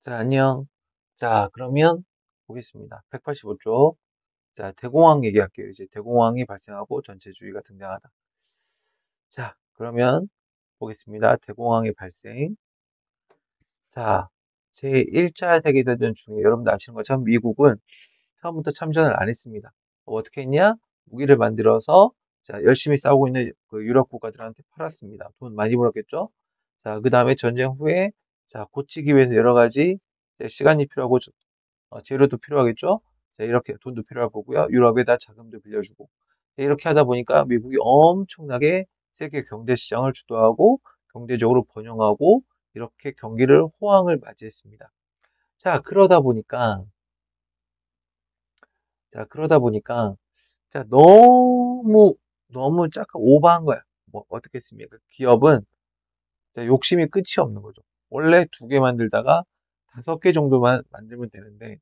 자, 안녕. 자, 그러면 보겠습니다. 185쪽. 자, 대공황 얘기할게요. 이제 대공황이 발생하고 전체주의가 등장하다. 자, 그러면 보겠습니다. 대공황의 발생. 자, 제1차 세계대전 중에 여러분들 아시는 것처럼 미국은 처음부터 참전을 안 했습니다. 어떻게 했냐? 무기를 만들어서 자, 열심히 싸우고 있는 그 유럽 국가들한테 팔았습니다. 돈 많이 벌었겠죠? 자, 그 다음에 전쟁 후에 자, 고치기 위해서 여러 가지 시간이 필요하고 재료도 필요하겠죠? 자, 이렇게 돈도 필요할 거고요. 유럽에다 자금도 빌려주고. 자, 이렇게 하다 보니까 미국이 엄청나게 세계 경제 시장을 주도하고 경제적으로 번영하고 이렇게 경기를 호황을 맞이했습니다. 자, 그러다 보니까 자, 너무 약간 오버한 거야. 뭐 어떻게 했습니까? 기업은 자, 욕심이 끝이 없는 거죠. 원래 2개 만들다가 5개 정도만 만들면 되는데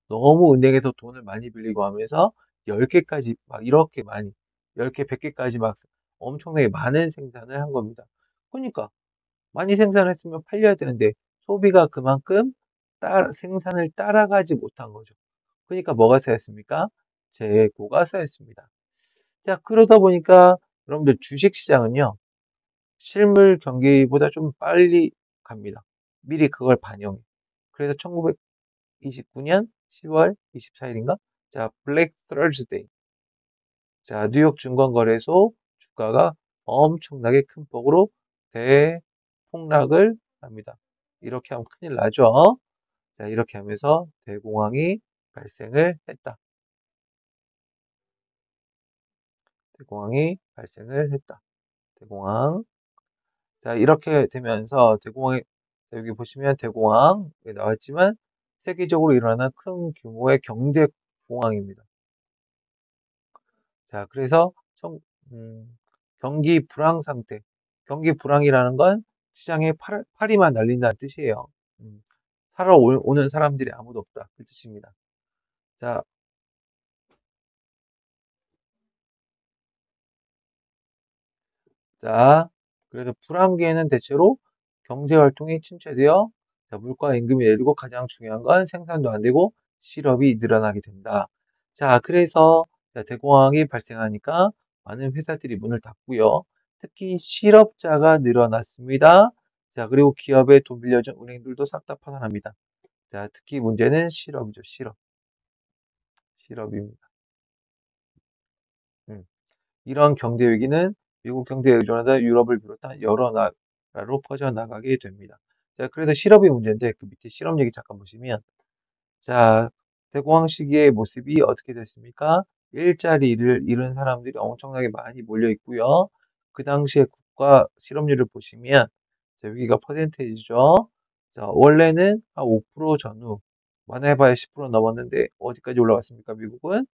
너무 은행에서 돈을 많이 빌리고 하면서 10개까지 막 이렇게 많이 10개, 100개까지 막 엄청나게 많은 생산을 한 겁니다. 그러니까 많이 생산했으면 팔려야 되는데 소비가 그만큼 생산을 따라가지 못한 거죠. 그러니까 뭐가 쌓였습니까? 재고가 쌓였습니다. 자, 그러다 보니까 여러분들 주식 시장은요. 실물 경기보다 좀 빨리 갑니다. 미리 그걸 반영해. 그래서 1929년 10월 24일인가? 자, 블랙 서스데이. 자, 뉴욕 증권거래소 주가가 엄청나게 큰 폭으로 대폭락을 합니다. 이렇게 하면 큰일 나죠. 자, 이렇게 하면서 대공황이 발생을 했다. 대공황이 발생을 했다. 대공황. 자, 이렇게 되면서 여기 보시면 대공황 나왔지만 세계적으로 일어나는 큰 규모의 경제 공황입니다. 자, 그래서 경기 불황 상태. 경기 불황이라는 건 시장에 파리만 날린다는 뜻이에요. 음, 사러 오는 사람들이 아무도 없다. 그 뜻입니다. 자, 자, 그래서 불황기에는 대체로 경제 활동이 침체되어 자, 물가 임금이 내리고 가장 중요한 건 생산도 안 되고 실업이 늘어나게 된다. 자, 그래서 자, 대공황이 발생하니까 많은 회사들이 문을 닫고요. 특히 실업자가 늘어났습니다. 자, 그리고 기업에 돈 빌려준 은행들도 싹 다 파산합니다. 자, 특히 문제는 실업이죠. 실업입니다. 음. 이런 경제 위기는 미국 경제에 의존하다 유럽을 비롯한 여러 나라로 퍼져나가게 됩니다. 자, 그래서 실업이 문제인데 그 밑에 실업 얘기 잠깐 보시면 자, 대공황 시기의 모습이 어떻게 됐습니까? 일자리를 잃은 사람들이 엄청나게 많이 몰려 있고요. 그 당시에 국가 실업률을 보시면 자, 여기가 퍼센테이지죠. 자, 원래는 한 5% 전후 많아 해봐야 10% 넘었는데 어디까지 올라갔습니까? 미국은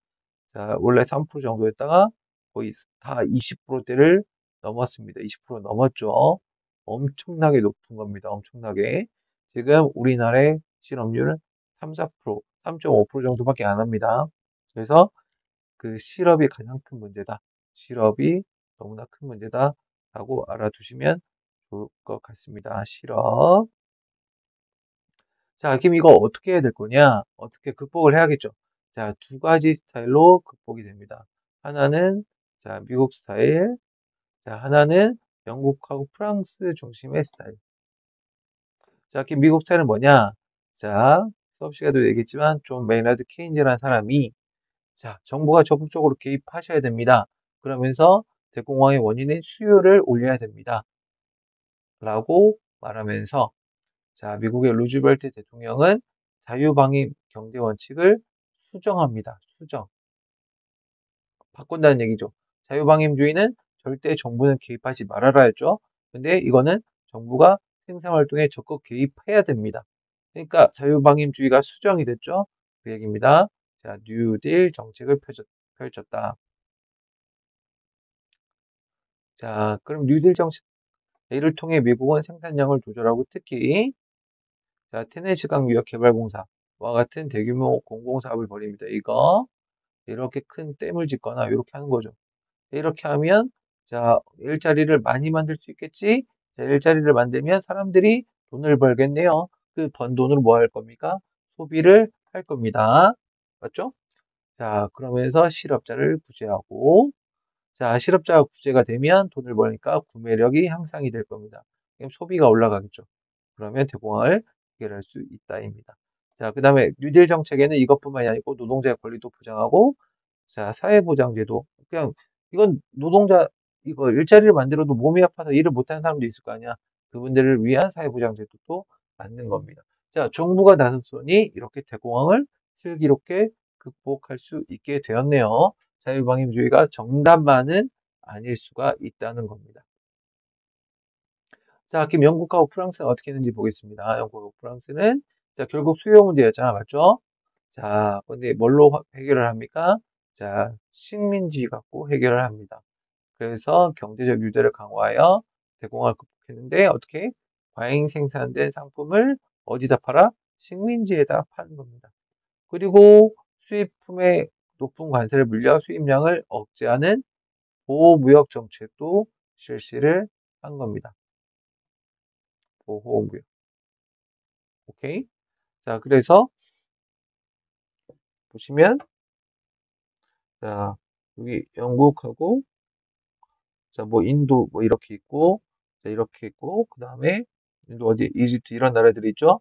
자, 원래 3% 정도였다가 거의 다 20%대를 넘었습니다. 20% 넘었죠. 엄청나게 높은 겁니다. 엄청나게. 지금 우리나라의 실업률은 3, 4%, 3.5% 정도밖에 안 합니다. 그래서 그 실업이 가장 큰 문제다. 실업이 너무나 큰 문제다라고 알아두시면 좋을 것 같습니다. 실업. 자, 그럼 이거 어떻게 해야 될 거냐? 어떻게 극복을 해야겠죠? 자, 2가지 스타일로 극복이 됩니다. 하나는 자, 미국 스타일, 자, 하나는 영국하고 프랑스 중심의 스타일. 자, 그럼 미국 스타일은 뭐냐? 자, 수업 시간에도 얘기했지만 존 메이너드 케인즈라는 사람이 자, 정부가 적극적으로 개입하셔야 됩니다. 그러면서 대공황의 원인인 수요를 올려야 됩니다. 라고 말하면서 자, 미국의 루즈벨트 대통령은 자유방위 경제 원칙을 수정합니다. 수정. 바꾼다는 얘기죠. 자유방임주의는 절대 정부는 개입하지 말아라였죠. 근데 이거는 정부가 생산활동에 적극 개입해야 됩니다. 그러니까 자유방임주의가 수정이 됐죠. 그 얘기입니다. 자, 뉴딜 정책을 펼쳤다. 자, 그럼 뉴딜 정책, 이를 통해 미국은 생산량을 조절하고 특히 자, 테네시강 유역개발공사와 같은 대규모 공공사업을 벌입니다. 이거 이렇게 큰 댐을 짓거나 이렇게 하는 거죠. 이렇게 하면 자, 일자리를 많이 만들 수 있겠지? 자, 일자리를 만들면 사람들이 돈을 벌겠네요. 그 번 돈으로 뭐 할 겁니까? 소비를 할 겁니다. 맞죠? 자, 그러면서 실업자를 구제하고, 자, 실업자가 구제가 되면 돈을 벌니까 구매력이 향상이 될 겁니다. 그럼 소비가 올라가겠죠. 그러면 대공황을 해결할 수 있다입니다. 자, 그다음에 뉴딜 정책에는 이것뿐만이 아니고 노동자의 권리도 보장하고, 자, 사회보장제도. 그냥 이건 노동자 이거 일자리를 만들어도 몸이 아파서 일을 못하는 사람도 있을 거 아니야. 그분들을 위한 사회보장제도도 만든 겁니다. 자, 정부가 나섰으니 이렇게 대공황을 슬기롭게 극복할 수 있게 되었네요. 자유방임주의가 정답만은 아닐 수가 있다는 겁니다. 자, 그럼 영국하고 프랑스는 어떻게 했는지 보겠습니다. 영국하고 프랑스는 자, 결국 수요 문제였잖아, 맞죠? 자, 근데 뭘로 해결을 합니까? 자, 식민지 갖고 해결을 합니다. 그래서 경제적 유대를 강화하여 대공황을 극복했는데 어떻게? 과잉 생산된 상품을 어디다 팔아? 식민지에다 파는 겁니다. 그리고 수입품에 높은 관세를 물려 수입량을 억제하는 보호무역 정책도 실시를 한 겁니다. 보호무역. 오케이? 자, 그래서 보시면 자, 여기 영국하고 자, 뭐 인도 뭐 이렇게 있고 자, 이렇게 있고 그다음에 인도 어디 이집트 이런 나라들이 있죠?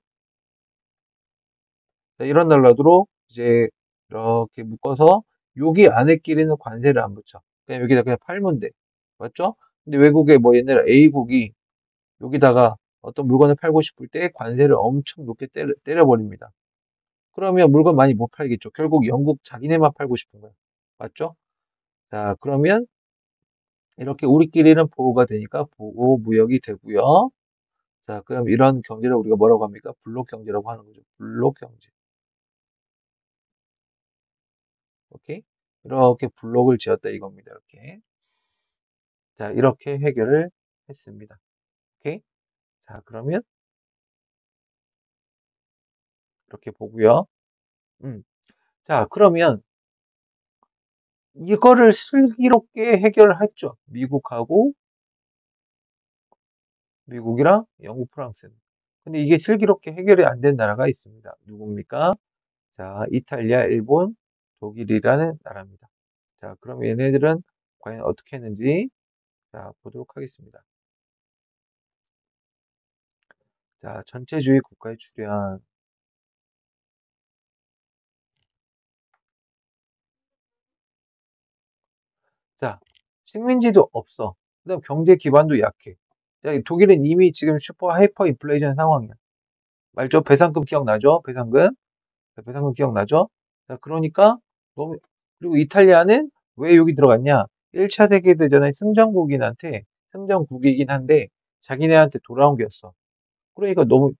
자, 이런 나라들로 이제 이렇게 묶어서 여기 안에끼리는 관세를 안 붙여. 그냥 여기다 그냥 팔면 돼. 맞죠? 근데 외국에 뭐 옛날에 A국이 여기다가 어떤 물건을 팔고 싶을 때 관세를 엄청 높게 때려버립니다. 그러면 물건 많이 못 팔겠죠. 결국 영국 자기네만 팔고 싶은 거예요. 맞죠? 자, 그러면 이렇게 우리끼리는 보호가 되니까 보호 무역이 되고요. 자, 그럼 이런 경제를 우리가 뭐라고 합니까? 블록 경제라고 하는 거죠. 블록 경제. 오케이? 이렇게 블록을 지었다 이겁니다. 이렇게. 자, 이렇게 해결을 했습니다. 오케이? 자, 그러면 이렇게 보고요. 음. 자, 그러면 이거를 슬기롭게 해결했죠. 미국이랑 영국, 프랑스는. 근데 이게 슬기롭게 해결이 안 된 나라가 있습니다. 누굽니까? 자, 이탈리아, 일본, 독일이라는 나라입니다. 자, 그럼 얘네들은 과연 어떻게 했는지 자, 보도록 하겠습니다. 자, 전체주의 국가의 출현. 자, 식민지도 없어. 그다음 경제 기반도 약해. 자, 독일은 이미 지금 슈퍼 하이퍼 인플레이션 상황이야. 말죠? 배상금 기억나죠? 배상금. 자, 배상금 기억나죠? 자, 그러니까 너무 그리고 이탈리아는 왜 여기 들어갔냐? 1차 세계대전의 승전국이긴 한데 자기네한테 돌아온 게였어. 그러니까 너무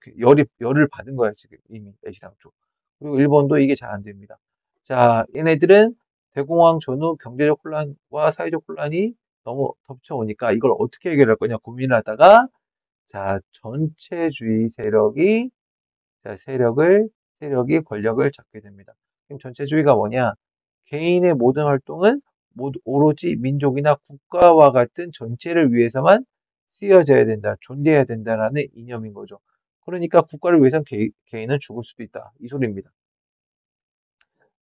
열을 받은 거야, 지금 이미 애시당초. 그리고 일본도 이게 잘 안 됩니다. 자, 얘네들은 대공황 전후 경제적 혼란과 사회적 혼란이 너무 덮쳐오니까 이걸 어떻게 해결할 거냐 고민을 하다가 자, 전체주의 세력이 자, 세력이 권력을 잡게 됩니다. 그럼 전체주의가 뭐냐? 개인의 모든 활동은 모두 오로지 민족이나 국가와 같은 전체를 위해서만 쓰여져야 된다, 존재해야 된다라는 이념인 거죠. 그러니까 국가를 위해선 개인은 죽을 수도 있다. 이 소리입니다.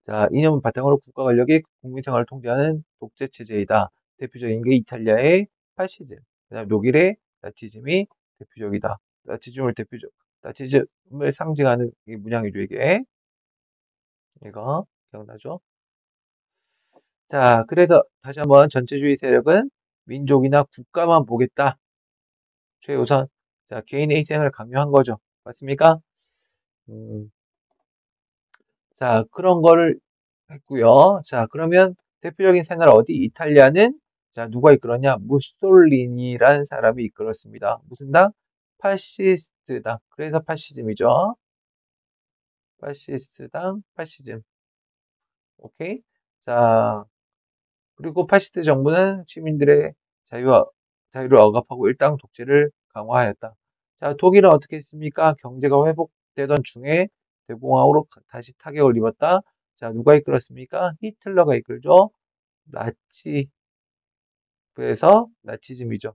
자, 이념을 바탕으로 국가 권력이 국민 생활을 통제하는 독재 체제이다. 대표적인 게 이탈리아의 파시즘, 그다음 독일의 나치즘이 대표적이다. 나치즘을 상징하는 이 문양이죠, 이게. 이거 기억나죠? 자, 그래서 다시 한번 전체주의 세력은 민족이나 국가만 보겠다. 최우선. 자, 개인의 희생을 강요한 거죠. 맞습니까? 음, 자, 그런 거를 했고요. 자, 그러면 대표적인 새나라 어디? 이탈리아는 자, 누가 이끌었냐? 무솔리니라는 사람이 이끌었습니다. 무슨 당? 파시스트당. 그래서 파시즘이죠. 파시스트당, 파시즘. 오케이? 자, 그리고 파시스트 정부는 시민들의 자유를 억압하고 일당 독재를 강화하였다. 자, 독일은 어떻게 했습니까? 경제가 회복되던 중에 대공황으로 다시 타격을 입었다. 자, 누가 이끌었습니까? 히틀러가 이끌죠. 나치, 그래서 나치즘이죠.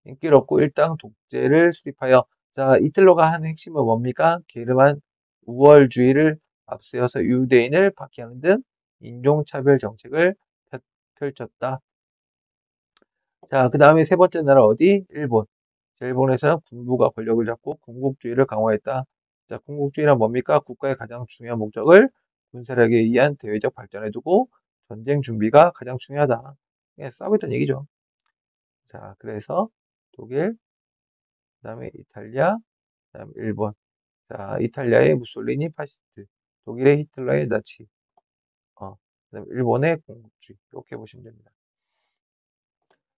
인기를 얻고 일당 독재를 수립하여 자, 히틀러가 한 핵심은 뭡니까? 게르만 우월주의를 앞세워서 유대인을 박해하는 등 인종차별 정책을 펼쳤다. 자, 그 다음에 세 번째 나라 어디? 일본. 자, 일본에서는 군부가 권력을 잡고 군국주의를 강화했다. 자, 군국주의란 뭡니까? 국가의 가장 중요한 목적을 군사력에 의한 대외적 발전에 두고 전쟁 준비가 가장 중요하다. 그냥 싸우고 있던 얘기죠. 자, 그래서 독일, 그 다음에 이탈리아, 그 다음에 일본. 자, 이탈리아의 무솔리니 파시스트, 독일의 히틀러의 나치, 그다음에 일본의 군국주의. 이렇게 보시면 됩니다.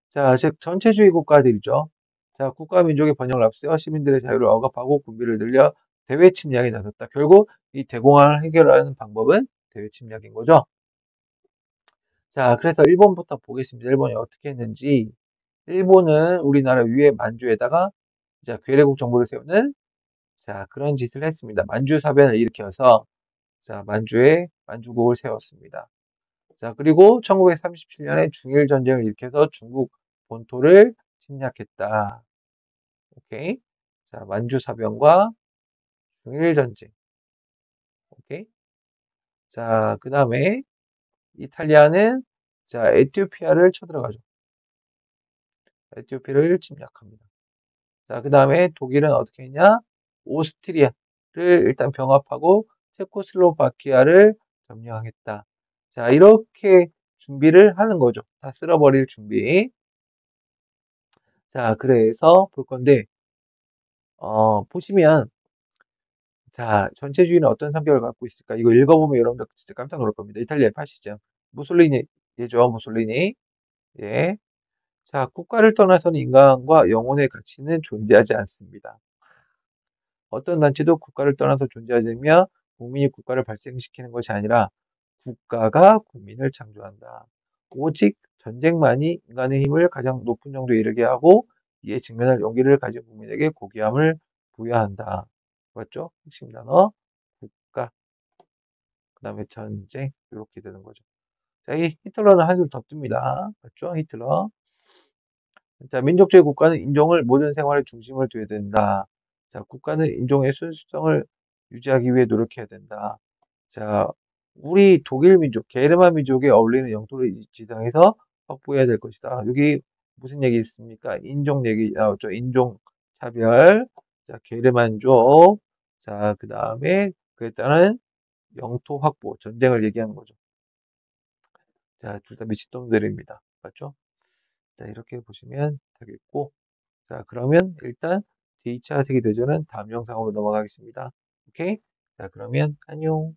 자, 즉 전체주의 국가들이죠. 자, 국가 민족의 번영을 앞세워 시민들의 자유를 억압하고 군비를 늘려 대외 침략에 나섰다. 결국 이 대공황을 해결하는 방법은 대외 침략인 거죠. 자, 그래서 일본부터 보겠습니다. 일본이 어떻게 했는지. 일본은 우리나라 위에 만주에다가 자, 괴뢰국 정부를 세우는 자, 그런 짓을 했습니다. 만주 사변을 일으켜서 자, 만주에 만주국을 세웠습니다. 자, 그리고 1937년에 중일 전쟁을 일으켜서 중국 본토를 침략했다. 오케이. 자, 만주 사변과 중일 전쟁. 오케이. 자, 그 다음에 이탈리아는 자, 에티오피아를 쳐들어가죠. 에티오피아를 침략합니다. 자, 그 다음에 독일은 어떻게 했냐? 오스트리아를 일단 병합하고 체코슬로바키아를 점령하겠다. 자, 이렇게 준비를 하는 거죠. 다 쓸어버릴 준비. 자, 그래서 볼 건데, 보시면, 자, 전체주의는 어떤 성격을 갖고 있을까? 이거 읽어보면 여러분들 진짜 깜짝 놀랄 겁니다. 이탈리아의 파시즘. 무솔리니, 예죠, 무솔리니. 예. 자, 국가를 떠나서는 인간과 영혼의 가치는 존재하지 않습니다. 어떤 단체도 국가를 떠나서 존재하자며 국민이 국가를 발생시키는 것이 아니라 국가가 국민을 창조한다. 오직 전쟁만이 인간의 힘을 가장 높은 정도에 이르게 하고 이에 직면할 용기를 가진 국민에게 고귀함을 부여한다. 맞죠? 핵심 단어 국가, 그 다음에 전쟁 이렇게 되는 거죠. 자, 이 히틀러는 한 줄 더 뜹니다. 맞죠? 히틀러. 자, 민족주의 국가는 인종을 모든 생활의 중심을 둬야 된다. 자, 국가는 인종의 순수성을 유지하기 위해 노력해야 된다. 자, 우리 독일 민족, 게르만 민족에 어울리는 영토를 이 지상에서 확보해야 될 것이다. 여기 무슨 얘기 있습니까? 인종 얘기 나왔죠. 인종 차별. 자, 게르만족. 자, 그 다음에 그에 따른 영토 확보, 전쟁을 얘기하는 거죠. 자, 둘 다 미친놈들입니다. 맞죠? 자, 이렇게 보시면 되겠고. 자, 그러면 일단 제2차 세계대전은 다음 영상으로 넘어가겠습니다. 오케이? 자, 그러면 안녕.